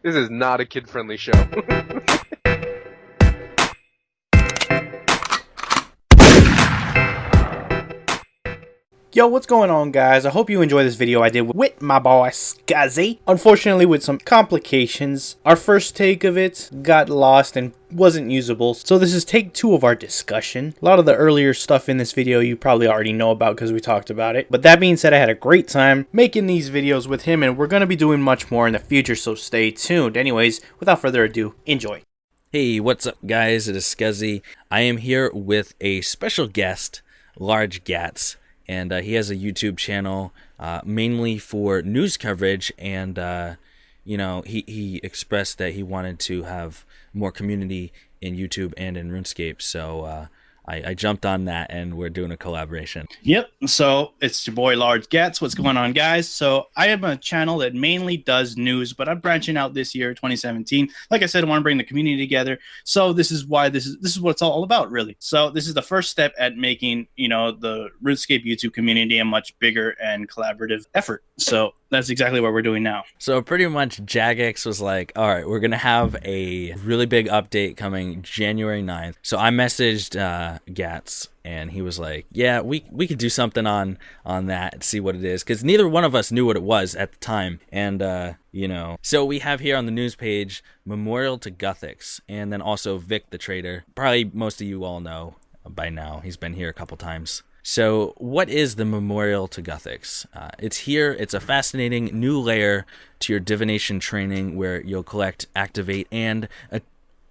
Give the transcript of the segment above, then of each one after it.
This is not a kid-friendly show. Yo, what's going on, guys? I hope you enjoy this video I did with my boy Scuzzy. Unfortunately, with some complications, our first take of it got lost and wasn't usable, so this is take 2 of our discussion. A lot of the earlier stuff in this video you probably already know about because we talked about it. But that being said, I had a great time making these videos with him, and we're going to be doing much more in the future, so stay tuned. Anyways, without further ado, enjoy. Hey, what's up, guys? It is Scuzzy. I am here with a special guest, Large Gats. And he has a YouTube channel mainly for news coverage, and he expressed that he wanted to have more community in YouTube and in RuneScape, so I jumped on that, and we're doing a collaboration. Yep. So it's your boy Large Gats. What's going on, guys? So I have a channel that mainly does news, but I'm branching out this year, 2017. Like I said, I want to bring the community together. So this is why this is what it's all about, really. So this is the first step at making, the RuneScape YouTube community a much bigger and collaborative effort. So that's exactly what we're doing now. So pretty much Jagex was like, all right, we're going to have a really big update coming January 9th. So I messaged Gats, and he was like, yeah, we could do something on that, see what it is, because neither one of us knew what it was at the time. And so we have here on the news page Memorial to Guthix, and then also Vic the Trader. Probably most of you all know by now, he's been here a couple times. So what is the Memorial to Guthix? It's here. It's a fascinating new layer to your divination training where you'll collect, activate, and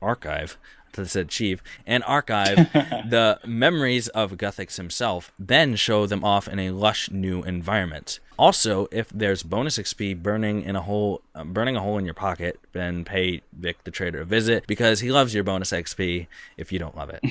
archive. I said achieve and archive the memories of Guthix himself, then show them off in a lush new environment. Also, if there's bonus XP burning a hole in your pocket, then pay Vic the Trader a visit, because he loves your bonus XP if you don't love it.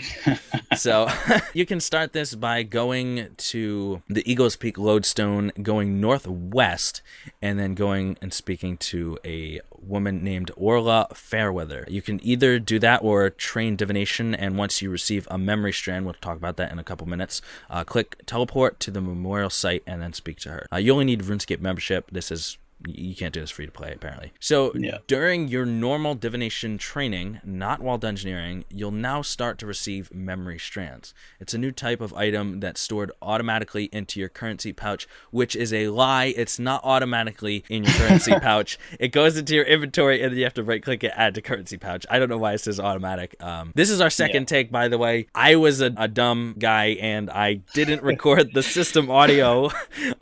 So you can start this by going to the Eagles Peak Lodestone, going northwest, and then going and speaking to a woman named Orla Fairweather. You can either do that or train divination, and once you receive a memory strand, we'll talk about that in a couple minutes, click teleport to the memorial site and then speak to her. You only need RuneScape membership. You can't do this free to play, apparently. So during your normal divination training, not while dungeoneering, you'll now start to receive memory strands. It's a new type of item that's stored automatically into your currency pouch, which is a lie. It's not automatically in your currency pouch. It goes into your inventory, and then you have to right-click it, add to currency pouch. I don't know why it says automatic. This is our second take, by the way. I was a dumb guy, and I didn't record the system audio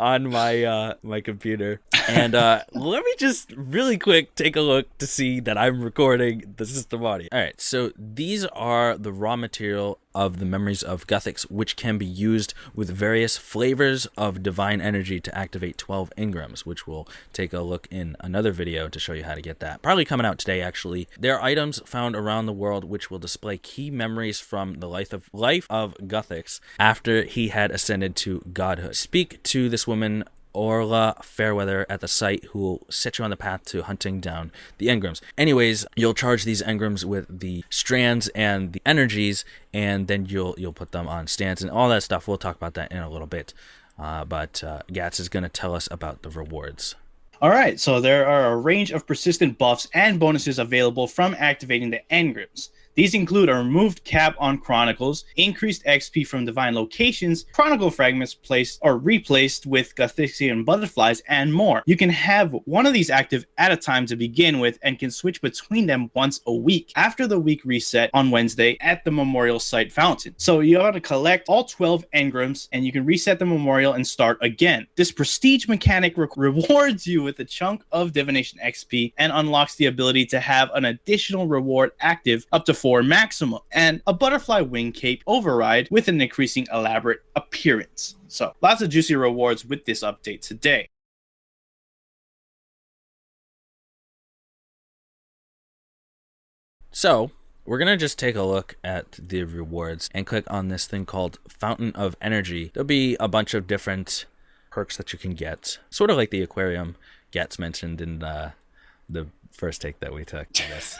on my computer. And let me just really quick take a look to see that I'm recording the system audio. All right, so these are the raw material of the memories of Guthix, which can be used with various flavors of divine energy to activate 12 engrams, which we'll take a look in another video to show you how to get that. Probably coming out today, actually. There are items found around the world which will display key memories from the life of Guthix after he had ascended to godhood. Speak to this woman, Orla Fairweather, at the site, who will set you on the path to hunting down the engrams. Anyways, you'll charge these engrams with the strands and the energies, and then you'll put them on stands and all that stuff. We'll talk about that in a little bit. But Gats is going to tell us about the rewards. All right, so there are a range of persistent buffs and bonuses available from activating the engrams. These include a removed cap on Chronicles, increased XP from divine locations, Chronicle fragments placed or replaced with Guthixian butterflies, and more. You can have one of these active at a time to begin with, and can switch between them once a week after the week reset on Wednesday at the memorial site fountain. So you ought to collect all 12 engrams, and you can reset the memorial and start again. This prestige mechanic rewards you with a chunk of divination XP and unlocks the ability to have an additional reward active up to 4 maximum, and a butterfly wing cape override with an increasing elaborate appearance. So lots of juicy rewards with this update today. So we're going to just take a look at the rewards and click on this thing called Fountain of Energy. There'll be a bunch of different perks that you can get, sort of like the aquarium Gats mentioned in the first take that we took to this.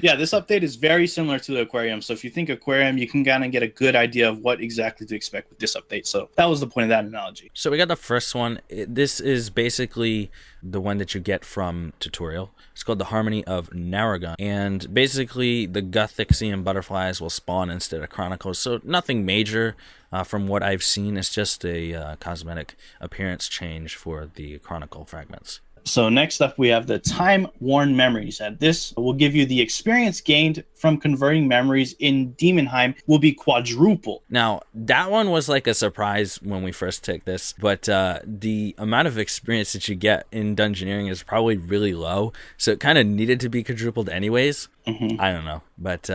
Yeah, this update is very similar to the aquarium. So if you think aquarium, you can kind of get a good idea of what exactly to expect with this update. So that was the point of that analogy. So we got the first one. This is basically the one that you get from tutorial. It's called the Harmony of Naragon. And basically the Guthixian butterflies will spawn instead of chronicles. So nothing major from what I've seen. It's just a cosmetic appearance change for the chronicle fragments. So next up, we have the time-worn memories. And this will give you the experience gained from converting memories in Demonheim will be quadruple. Now, that one was like a surprise when we first took this, but the amount of experience that you get in Dungeoneering is probably really low, so it kind of needed to be quadrupled anyways. I don't know, but...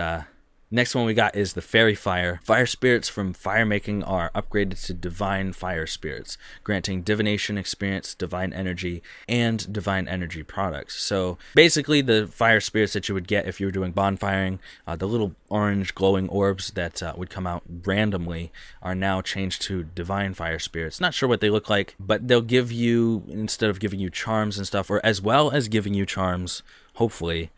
Next one we got is the Fairy Fire. Fire spirits from fire making are upgraded to divine fire spirits, granting divination experience, divine energy, and divine energy products. So basically the fire spirits that you would get if you were doing bonfiring, the little orange glowing orbs that would come out randomly are now changed to divine fire spirits. Not sure what they look like, but they'll give you, instead of giving you charms and stuff, or as well as giving you charms, hopefully,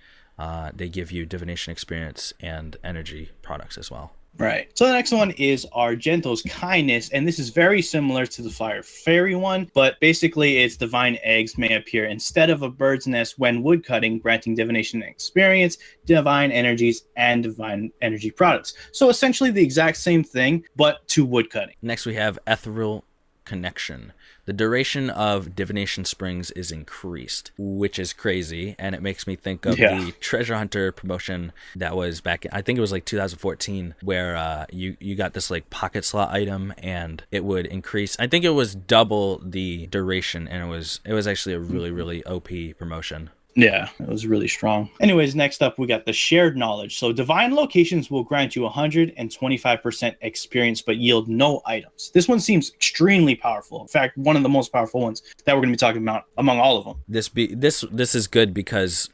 they give you divination experience and energy products as well. Right. So the next one is Argento's Kindness, and this is very similar to the Fire Fairy one, but basically its divine eggs may appear instead of a bird's nest when woodcutting, granting divination experience, divine energies, and divine energy products. So essentially the exact same thing, but to woodcutting. Next we have Ethereal Connection. The duration of divination springs is increased, which is crazy, and it makes me think of the treasure hunter promotion that was back in, I think it was like 2014, where you got this like pocket slot item and it would increase, I think it was double the duration, and it was actually a really OP promotion. Yeah, it was really strong. Anyways, next up, we got the Shared Knowledge. So divine locations will grant you 125% experience, but yield no items. This one seems extremely powerful. In fact, one of the most powerful ones that we're going to be talking about among all of them. This is good because,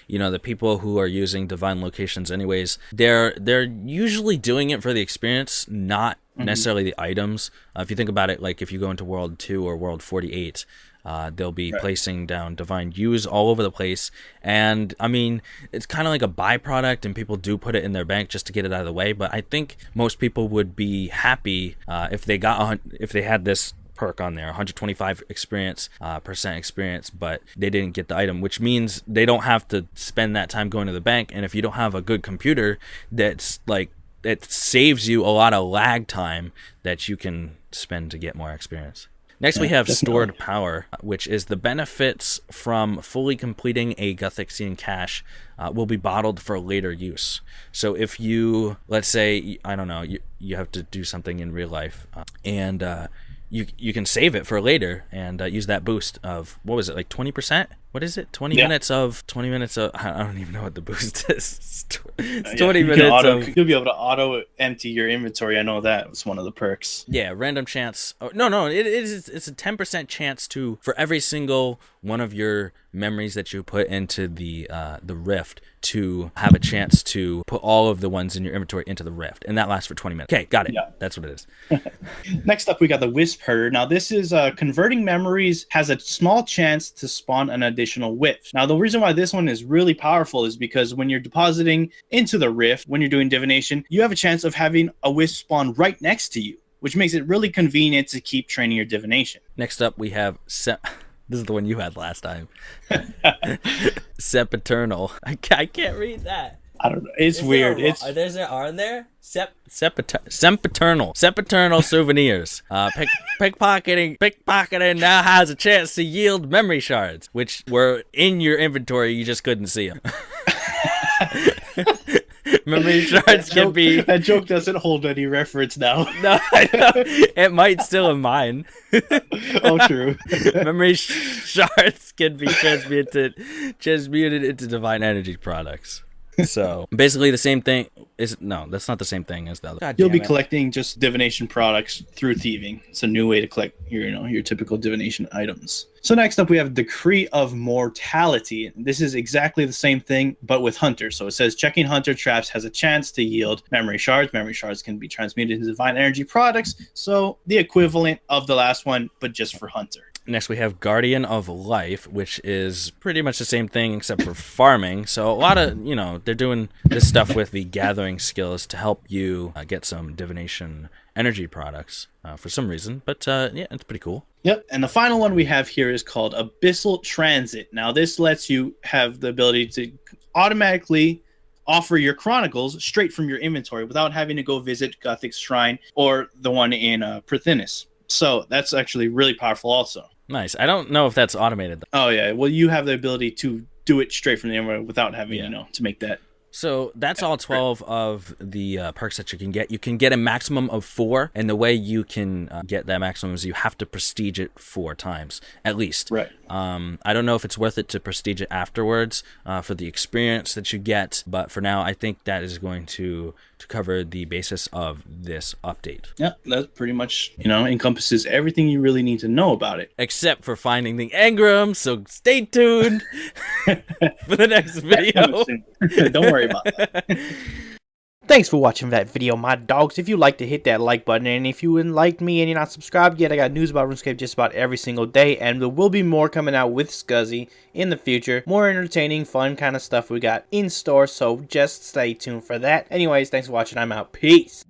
you know, the people who are using divine locations anyways, they're usually doing it for the experience, not necessarily the items. If you think about it, like if you go into World 2 or World 48, they'll be placing down divine use all over the place, and I mean it's kind of like a byproduct, and people do put it in their bank just to get it out of the way. But I think most people would be happy if they had this perk on there, 125 percent experience, but they didn't get the item, which means they don't have to spend that time going to the bank. And if you don't have a good computer, that's like, it saves you a lot of lag time that you can spend to get more experience. Next, we have Stored Power, which is the benefits from fully completing a Guthixian cache will be bottled for later use. So if you, let's say, I don't know, you have to do something in real life, and you can save it for later and use that boost of, what was it, like 20%? What is it? 20 minutes of, I don't even know what the boost is. It's 20 minutes you'll be able to auto empty your inventory. I know that was one of the perks. Yeah, random chance. Oh, no, it's a 10% chance for every single one of your memories that you put into the rift to have a chance to put all of the ones in your inventory into the rift, and that lasts for 20 minutes. Okay, got it. Yeah. That's what it is. Next up, we got the Wisp Herder. Now, this is converting memories has a small chance to spawn an additional wisp. Now, the reason why this one is really powerful is because when you're depositing into the rift, when you're doing divination, you have a chance of having a wisp spawn right next to you, which makes it really convenient to keep training your divination. Next up, we have this is the one you had last time. Sempiternal. I can't read that. I don't know. It's weird. There's an R in there? Sempiternal. Sempiternal souvenirs. Pickpocketing now has a chance to yield memory shards, which were in your inventory. You just couldn't see them. Memory shards can be... That joke doesn't hold any reference now. No, I know. It might still in mine. Oh, true. Memory shards can be transmuted into divine energy products. So basically the same thing that's not the same thing as the other. You'll be collecting just divination products through thieving. It's a new way to collect your typical divination items. So next up we have Decree of Mortality. This is exactly the same thing but with Hunter. So it says checking Hunter traps has a chance to yield memory shards. Memory shards can be transmuted into divine energy products. So the equivalent of the last one, but just for Hunter. Next, we have Guardian of Life, which is pretty much the same thing except for farming. So a lot of, they're doing this stuff with the gathering skills to help you get some divination energy products for some reason. But yeah, it's pretty cool. Yep, and the final one we have here is called Abyssal Transit. Now, this lets you have the ability to automatically offer your chronicles straight from your inventory without having to go visit Guthix Shrine or the one in Perthinus. So that's actually really powerful also. Nice. I don't know if that's automated, though. Oh, yeah. Well, you have the ability to do it straight from the inventory without having, to make that. So that's all 12 of the perks that you can get. You can get a maximum of 4, and the way you can get that maximum is you have to prestige it 4 times, at least. Right. I don't know if it's worth it to prestige it afterwards for the experience that you get, but for now, I think that is going to cover the basis of this update. Yeah, that pretty much, encompasses everything you really need to know about it. Except for finding the engram, so stay tuned for the next video. Don't worry about that. Thanks for watching that video, my dogs. If you like to hit that like button, and if you liked me and you're not subscribed yet, I got news about RuneScape just about every single day, and there will be more coming out with Scuzzy in the future. More entertaining, fun kind of stuff we got in store, so just stay tuned for that. Anyways, thanks for watching. I'm out. Peace.